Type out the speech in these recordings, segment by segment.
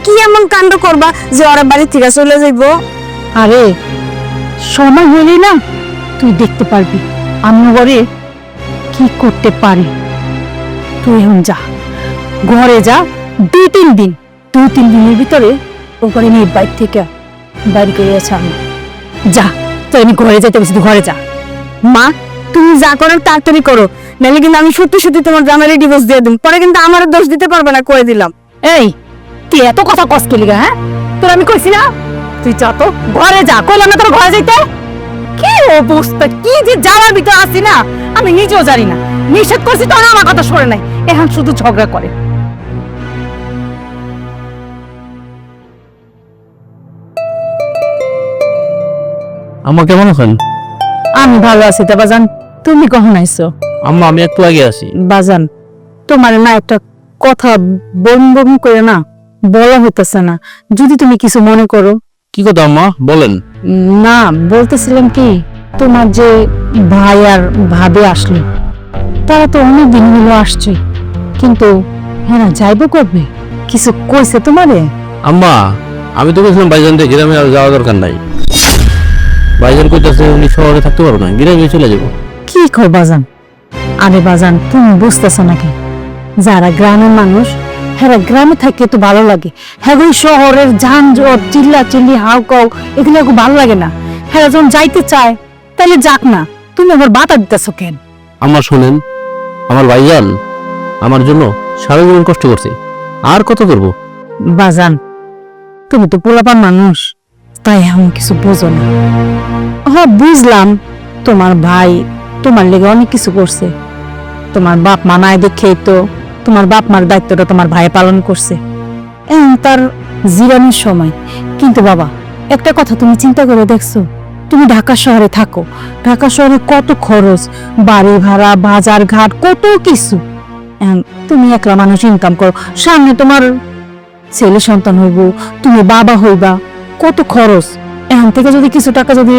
কি এমন কাণ্ড করবা যে ওরা বাড়ি থেকে চলে যাইব? আরে সময় হইলে না তুই দেখতে পারবি আমি ঘরে কি করতে পারি। তুই এখন যা, ঘরে যা, 2-3 দিনের ভিতরে ওখানে নিয়ে বাইর থেকে বাড়ি করে আছে আমি। যা, তো আমি ঘরে যাইতে বলছি, তুই ঘরে যা। মা, তুমি যা করার তাড়াতাড়ি করো, নাহলে কিন্তু আমি সত্যি সত্যি তোমার জামাইয়ের ডিভোর্স দিয়ে দিম। পরে কিন্তু আমার দোষ দিতে পারবে না, কয়ে দিলাম। এই তুই এত কথা কষ্ট লিগা, হ্যাঁ? তোর আমি কইছি না তুই যা, তো ঘরে যা। কইলাম না তোর ঘরে যাইতে? কি অবস্থা, কি যে জ্বালার ভিতর আছি না আমি নিজেও জানি না। নিষেধ করছি তো আমার কথা শোনে নাই, এখন শুধু ঝগড়া করে। আম্মা কেমন আছেন? আমি ভালো আছি তা বাজান, তুমি কখন আইছো? আম্মা আমি একটু আগে আসি। বাজান তোমার না একটা কথা বম বম করে না বলা হইতেছে না, যদি তুমি কিছু মনে করো। কি কথা আম্মা, বলেন। না, বলতেছিলাম কি, তোমার যে ভাই আর ভাবে আসলো, তারা তো অনেক দিন হলো আসছে, কিন্তু হ্যাঁ না যাইবো করবে, কিছু কইছে তোমারে? আম্মা আমি তো বলছিলাম ভাইজান থেকে গ্রামে আর যাওয়া দরকার নাই। ভাইজান কইতাছে উনি শহরে থাকতে পারবো না, গ্রামে চলে যাবো। কি কর বাজান? আরে বাজান তুমি বুঝতেছ নাকি, যারা গ্রামের মানুষ হ্যাঁ গ্রামে থাকতে তো ভালো লাগে, হ্যাঁ ওই শহরের ঝানঝট চিল্লা চিল্লি হাউ কাউ এগুলো খুব ভালো লাগে না। হ্যাঁ যখন যাইতে চায় তাহলে যাক না, তুমি আবার বাধা দিতেছো কেন? আম্মা শোনেন, আমার ভাইজান আমার জন্য সারা জীবন কষ্ট করছে, আর কত করবো? বাজান তুমি তো পোলাপান মানুষ, তাই এমন কিছু বোঝো না। হ্যাঁ বুঝলাম, তোমার ভাই তোমার লেগে অনেক কিছু করছে, তোমার বাপ মা নাই দেখেই তো তোমার বাপ মার দায়িত্বটা তোমার ভাই পালন করছে, এখন তার জিরানোর সময়। কিন্তু বাবা একটা কথা তুমি চিন্তা করে দেখছো, তুমি ঢাকা শহরে থাকো, ঢাকা শহরে কত খরচ, বাড়ি ভাড়া বাজার ঘাট কত কিছু। এখন তুমি একলা মানুষ ইনকাম করো, সামনে তোমার ছেলে সন্তান হইব, তুমি বাবা হইবা, কত খরচ। এখন থেকে যদি কিছু টাকা যদি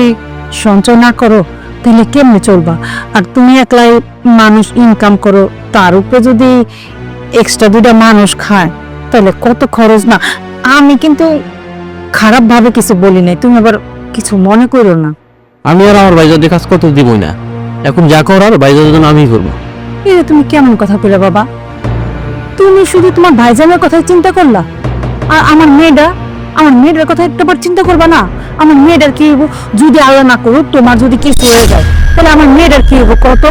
সঞ্চয় না করো তাহলে কেমনে চলবা? আর তুমি একলাই মানুষ ইনকাম করো, তার উপরে যদি এক্সট্রা 2টা মানুষ খায় তাহলে কত খরচ না। আমি কিন্তু খারাপ ভাবে কিছু বলি নাই, তুমি আবার কিছু মনে করো না। আমি আর আমার ভাইজানদের কাজ কত দিবই না, এখন যা করার ভাইজানের জন্য আমিই করবো। এটা তুমি কেমন কথা বলে বাবা? তুমি শুধু তোমার ভাইজানের কথাই চিন্তা করলা, আর আমার মেয়েটার কথা একটাবার চিন্তা করবা না? আমার মেয়েটার কি হইব যদি আল্লাহ না করো তোমার যদি কিছু হয়ে যায়, তাহলে আমার মেয়েটার কি হইব কত?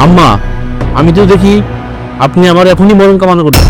আম্মা আমি তো দেখি আপনি আমার এখনই মরণ কামনা করতেন।